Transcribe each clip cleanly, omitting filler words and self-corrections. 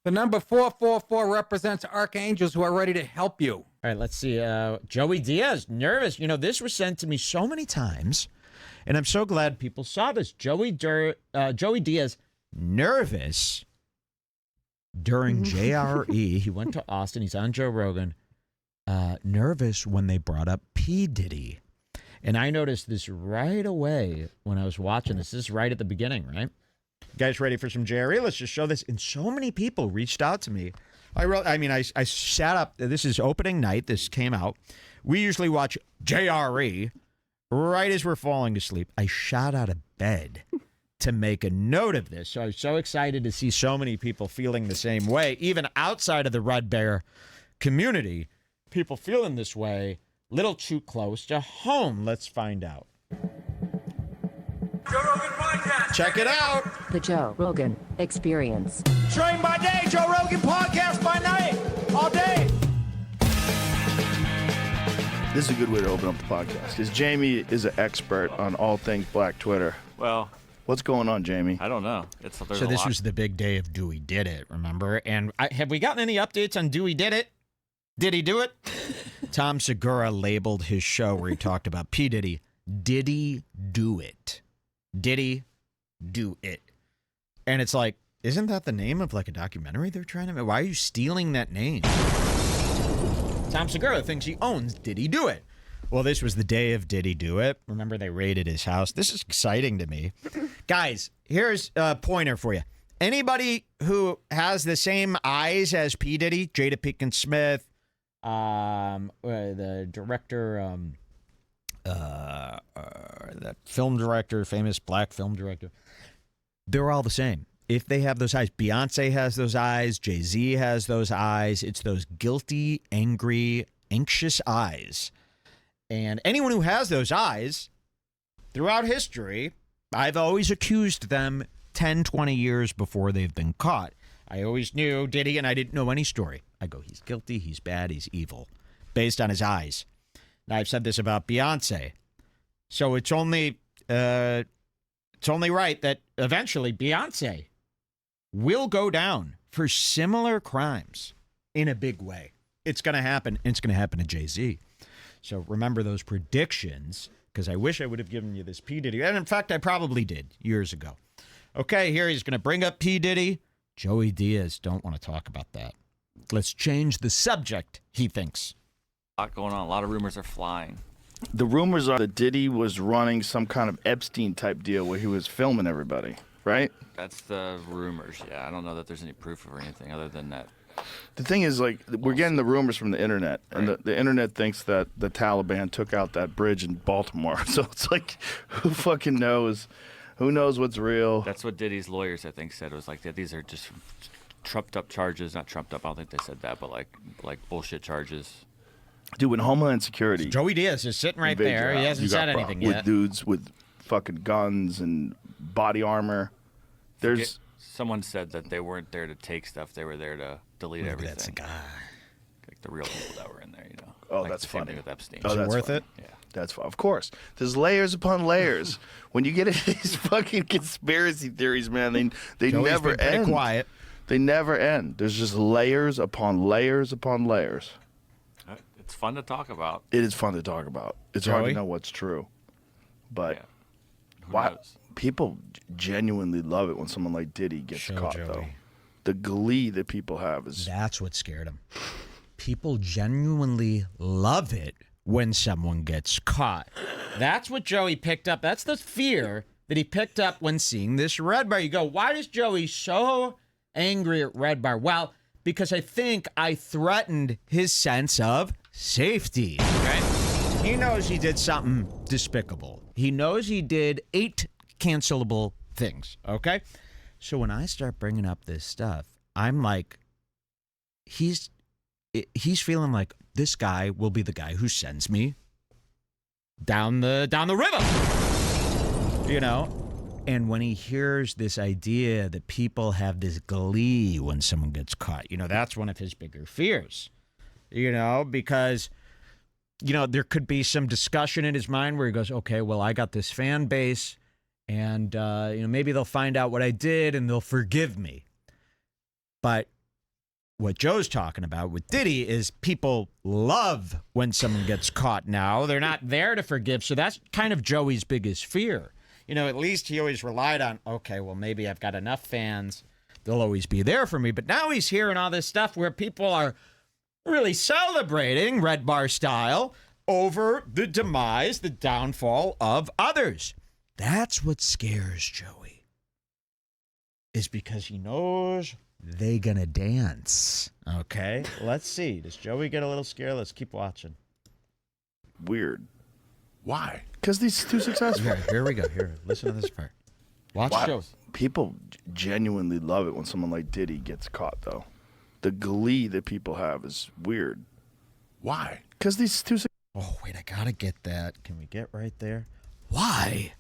The number 444 represents archangels who are ready to help you. All right, let's see. Joey Diaz, nervous. You know, this was sent to me so many times, and I'm so glad people saw this. Joey Diaz, nervous during JRE. He went to Austin. He's on Joe Rogan. Nervous when they brought up P Diddy. And I noticed this right away when I was watching this. This is right at the beginning, right? You guys ready for some JRE? Let's just show this. And so many people reached out to me. I sat up. This is opening night. This came out. We usually watch JRE right as we're falling asleep. I shot out of bed to make a note of this. So I was so excited to see so many people feeling the same way, even outside of the Red Bear community. People feeling this way, little too close to home. Let's find out. Joe Rogan Podcast. Check it out. The Joe Rogan Experience. Train by day, Joe Rogan Podcast by night, all day. This is a good way to open up the podcast because Jamie is an expert on all things Black Twitter. Well, What's going on, Jamie? I don't know. So this was the big day of Dewey Did It, remember? And have we gotten any updates on Dewey Did It? Did he do it? Tom Segura labeled his show where he talked about P. Diddy. Did he do it? Did he do it? And it's like, isn't that the name of like a documentary they're trying to make? Why are you stealing that name? Tom Segura thinks he owns Did He Do It? Well, this was the day of Did He Do It? Remember, they raided his house. This is exciting to me. Guys, here's a pointer for you. Anybody who has the same eyes as P. Diddy, Jada Pinkett Smith, the director, that film director, famous black film director, they're all the same. If they have those eyes, Beyonce has those eyes, Jay-Z has those eyes. It's those guilty, angry, anxious eyes. And anyone who has those eyes throughout history, I've always accused them 10, 20 years before they've been caught. I always knew Diddy, and I didn't know any story. I go, he's guilty, he's bad, he's evil, based on his eyes. Now, I've said this about Beyonce. So it's only right that eventually Beyonce will go down for similar crimes in a big way. It's going to happen. It's going to happen to Jay-Z. So remember those predictions, because I wish I would have given you this P. Diddy. And in fact, I probably did years ago. Okay, here he's going to bring up P. Diddy. Joey Diaz, don't want to talk about that. Let's change the subject, he thinks. A lot going on. A lot of rumors are flying. The rumors are that Diddy was running some kind of Epstein-type deal where he was filming everybody, right? That's the rumors, yeah. I don't know that there's any proof or anything other than that. The thing is, like, we're getting the rumors from the internet, and the internet thinks that the Taliban took out that bridge in Baltimore. So it's like, who fucking knows? Who knows what's real? That's what Diddy's lawyers, I think, said. It was like, that these are just trumped up charges. Not trumped up, I don't think they said that, but like bullshit charges. Dude, when Homeland Security... Joey Diaz is sitting right there. He hasn't said anything yet. With dudes with fucking guns and body armor. There's... Someone said that they weren't there to take stuff. They were there to delete everything. That's a guy. Like the real people that were in there, you know. Oh, like that's the same funny. thing with Epstein. Oh, that's worth funny. it? Yeah. That's fun. Of course. There's layers upon layers. When you get into these fucking conspiracy theories, man, they Joey's never been end. Quiet. They never end. There's just layers upon layers upon layers. It's fun to talk about. It is fun to talk about. It's hard to Joey? know what's true. But Yeah. Who why knows? people genuinely love it when someone like Diddy gets Show caught, Joey. though. The glee that people have is... That's what scared him. People genuinely love it when someone gets caught. That's what Joey picked up. That's the fear that he picked up when seeing this Red Bar. You go, why is Joey so angry at Red Bar? Well, because I think I threatened his sense of safety. Right? He knows he did something despicable. He knows he did 8 cancelable things. Okay? So when I start bringing up this stuff, I'm like, he's feeling like this guy will be the guy who sends me down the river, you know? And when he hears this idea that people have this glee when someone gets caught, you know, that's one of his bigger fears, you know, because, you know, there could be some discussion in his mind where he goes, okay, well, I got this fan base and, you know, maybe they'll find out what I did and they'll forgive me. But what Joe's talking about with Diddy is people love when someone gets caught now. They're not there to forgive. So that's kind of Joey's biggest fear. You know, at least he always relied on, okay, well, maybe I've got enough fans. They'll always be there for me. But now he's hearing all this stuff where people are really celebrating, Red Bar style, over the demise, the downfall of others. That's what scares Joey. Is because he knows they gonna dance. Okay, let's see. Does Joey get a little scared? Let's keep watching. Weird. Why? Because he's too successful. Here we go. Here, listen to this part. Watch Joe. People genuinely love it when someone like Diddy gets caught, though. The glee that people have is weird. Why? Because he's too successful. Oh, wait, I gotta get that. Can we get right there? Why?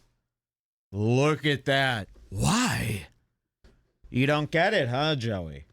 Look at that. Why? You don't get it, huh, Joey?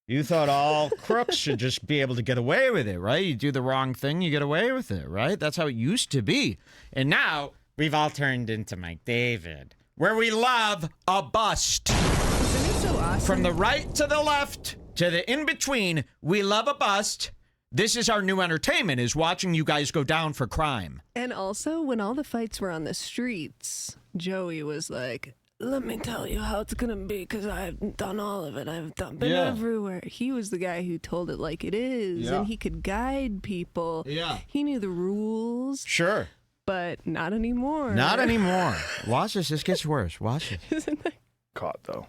You thought all crooks should just be able to get away with it, right? You do the wrong thing, you get away with it, right? That's how it used to be. And now we've all turned into Mike David, where we love a bust. Isn't it so awesome? From the right to the left to the in-between, we love a bust. This is our new entertainment, is watching you guys go down for crime. And also, when all the fights were on the streets, Joey was like, let me tell you how it's going to be, because I've done all of it. I've been everywhere. He was the guy who told it like it is, and he could guide people. Yeah. He knew the rules. Sure. But not anymore. Not anymore. Watch this. This gets worse. Watch it. Isn't that Caught, though.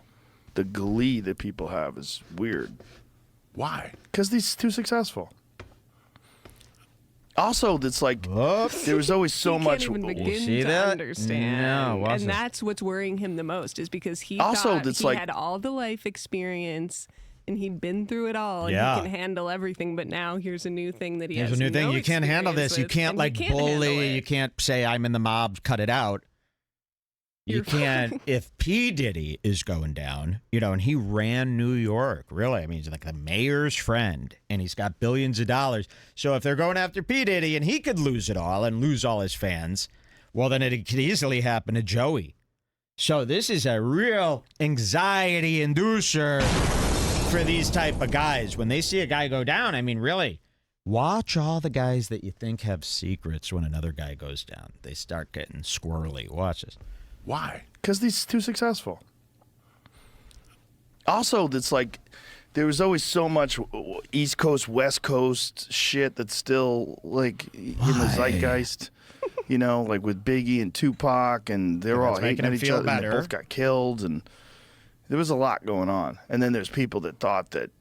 The glee that people have is weird. Why? Because he's too successful. Also, it's like there was always so he much. can't even begin See to that? understand. No, watch and this. that's what's worrying him the most, is because he Also, thought it's he like- had all the life experience and he'd been through it all and Yeah. he can handle everything. But now here's a new thing that he Here's has a new thing. no You can't handle experience this. You with, can't and like handle bully. it. You can't say I'm in the mob. Cut it out. You You're can't. If P Diddy is going down, you know, and he ran New York, really. I mean, he's like the mayor's friend, and he's got billions of dollars. So if they're going after P Diddy, and he could lose it all and lose all his fans, well, then it could easily happen to Joey. So this is a real anxiety inducer for these type of guys. When they see a guy go down, I mean, really, watch all the guys that you think have secrets when another guy goes down. They start getting squirrely. Watch this. Why? Because he's too successful. Also, it's like there was always so much East Coast, West Coast shit that's still like in the zeitgeist. You know, like with Biggie and Tupac, and they're all Everyone's making hating him at each feel other. And they better. both got killed, and there was a lot going on. And then there's people that thought that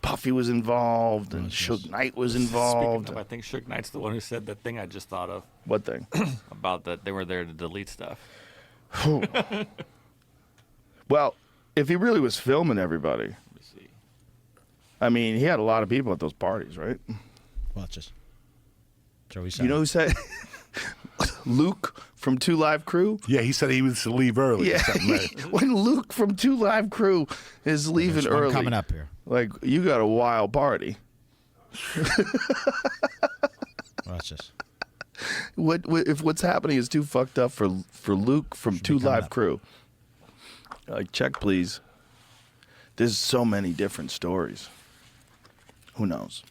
Puffy was involved and Suge Knight was involved. Speaking of, I think Suge Knight's the one who said that thing I just thought of What thing? about that they were there to delete stuff. Well, if he really was filming everybody, Let me see. I mean, he had a lot of people at those parties, right? Watch this. Joey You know who said Luke from Two Live Crew? Yeah, he said he was to leave early. Yeah, Or something like that. when Luke from Two Live Crew is leaving There's one early, coming up here. like you got a wild party. Watch this. What if what's happening is too fucked up for Luke from Two coming Live up. Crew? Like, check please. There's so many different stories. Who knows?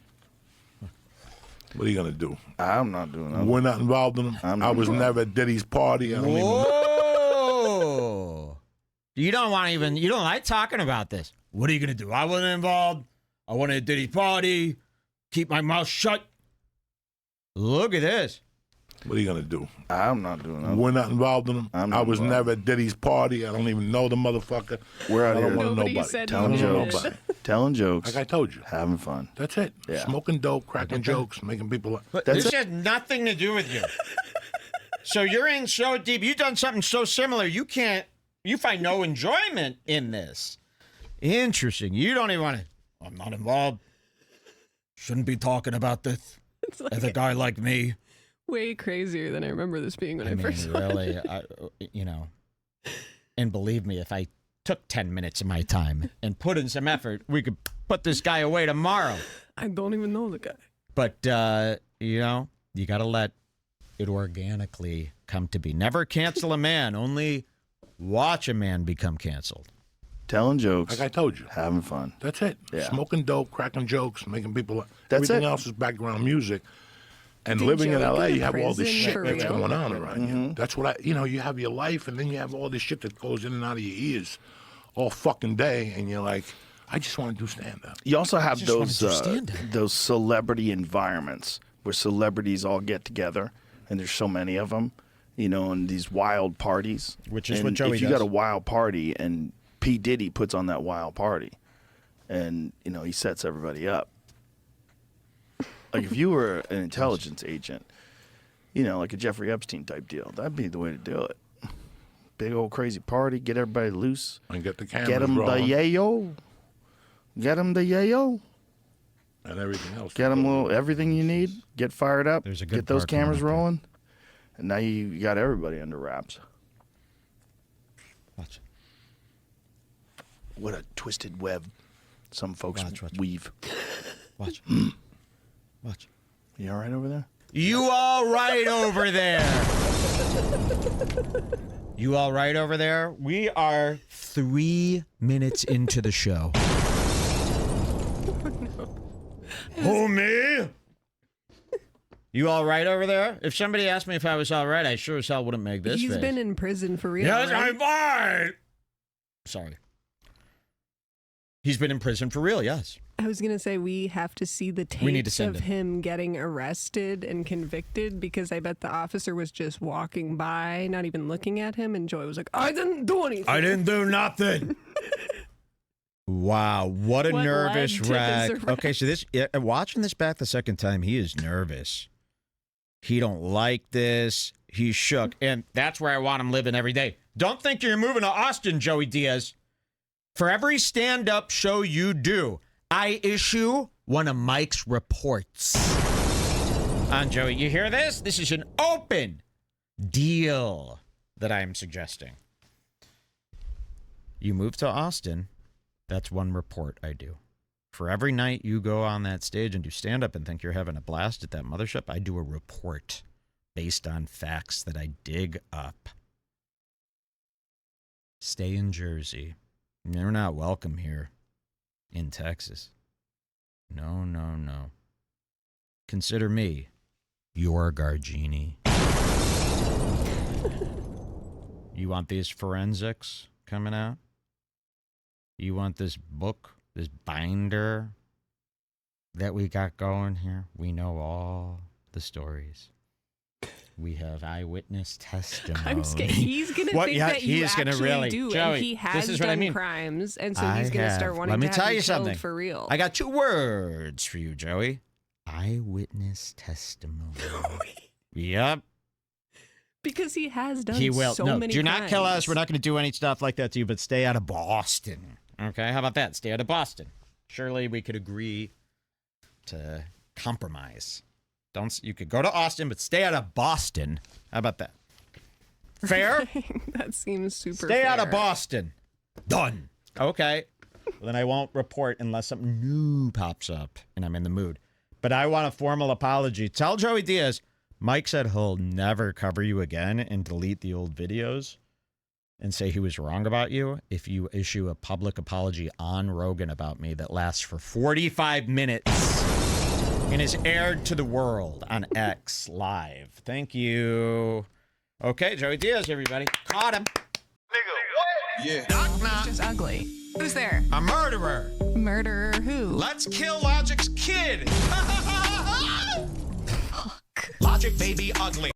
What are you gonna do? I'm not doing that. We're not involved in them. I'm I not was involved. never at Diddy's party. I don't even know. Whoa! You don't want to even. You don't like talking about this. What are you gonna do? I wasn't involved. I went to Diddy's party. Keep my mouth shut. Look at this. What are you gonna do? I'm not doing that. We're not involved in them. I'm I not was involved. never at Diddy's party. I don't even know the motherfucker. We're out I don't here want to know Nobody nobody. said telling he did. jokes, telling jokes, Like I told you. having fun. That's it. Yeah. Smoking dope, cracking jokes, making people. But That's this has nothing to do with you. So you're in so deep. You've done something so similar. You can't. You find no enjoyment in this. Interesting. You don't even want to. I'm not involved. Shouldn't be talking about this. It's like As a guy like me. way crazier than I remember this being when I, I mean, first saw it. really, you know. And believe me, if I took 10 minutes of my time and put in some effort, we could put this guy away tomorrow. I don't even know the guy. But, you know, you got to let it organically come to be. Never cancel a man, only watch a man become canceled. telling jokes, Like I told you. having fun. That's it. Yeah. Smoking dope, cracking jokes, making people. That's everything it. else is background music. And Did living in Joey LA, go to you have all this prison shit for that's real? going on around you. That's what you have your life, and then you have all this shit that goes in and out of your ears all fucking day, and you're like, I just want to do stand-up. You also have just wanna do those stand-up. those celebrity environments where celebrities all get together, and there's so many of them, you know, in these wild parties. Which is and what Joey if you does. got a wild party, and P Diddy puts on that wild party, and you know he sets everybody up. Like if you were an intelligence agent, you know, like a Jeffrey Epstein type deal, that'd be the way to do it. Big old crazy party, get everybody loose, And get the cameras get them the rolling yayo, get them the yayo. and everything else. Get them everything you need. Get fired up. There's a good get those part coming cameras up here. rolling, and now you got everybody under wraps. Watch. What a twisted web some folks Watch. weave. Watch. Watch. You all right over there? You all right over there? You all right over there? We are 3 minutes into the show. Who, me? You all right over there? If somebody asked me if I was all right, I sure as hell wouldn't make this He's face. been in prison for real. Yes, right? I'm fine. Sorry. He's been in prison for real, yes. I was gonna say we have to see the We need to tapes send of him. him getting arrested and convicted because I bet the officer was just walking by, not even looking at him, and Joy was like, "I didn't do anything." I didn't do nothing. Wow, what a What nervous led to wreck. this Okay, so watching this back the second time, he is nervous. He don't like this. He's shook, and that's where I want him living every day. Don't think you're moving to Austin, Joey Diaz. For every stand-up show you do, I issue one of Mike's reports. On Joey, you hear this? This is an open deal that I'm suggesting. You move to Austin, that's one report I do. For every night you go on that stage and do stand-up and think you're having a blast at that mothership, I do a report based on facts that I dig up. Stay in Jersey. You're not welcome here in Texas. No, no, no. Consider me your Gargini. You want these forensics coming out? You want this book, this binder that we got going here? We know all the stories. We have eyewitness testimony. I'm scared. He's gonna What? think Yeah, that you he's gonna actually really- do, Joey, and he has this is what I done mean. crimes, and so I he's gonna have- start wanting Let me to tell have you killed something. for real. I got 2 words for you, Joey. Eyewitness testimony. Yep. Because he has done He will. so No, many do not kill us. crimes. We're not going to do any stuff like that to you, but stay out of Boston. Okay? How about that? Stay out of Boston. Surely we could agree to compromise. You could go to Austin, but stay out of Boston. How about that? Fair? That seems super Stay out of fair. Boston. Done. Okay. Well, then I won't report unless something new pops up and I'm in the mood. But I want a formal apology. Tell Joey Diaz, Mike said he'll never cover you again and delete the old videos and say he was wrong about you if you issue a public apology on Rogan about me that lasts for 45 minutes and is aired to the world on X Live. Thank you. Okay, Joey Diaz, everybody. Caught him. It's just ugly. Who's there? A murderer. Murderer who? Let's kill Logic's kid. Logic may be ugly.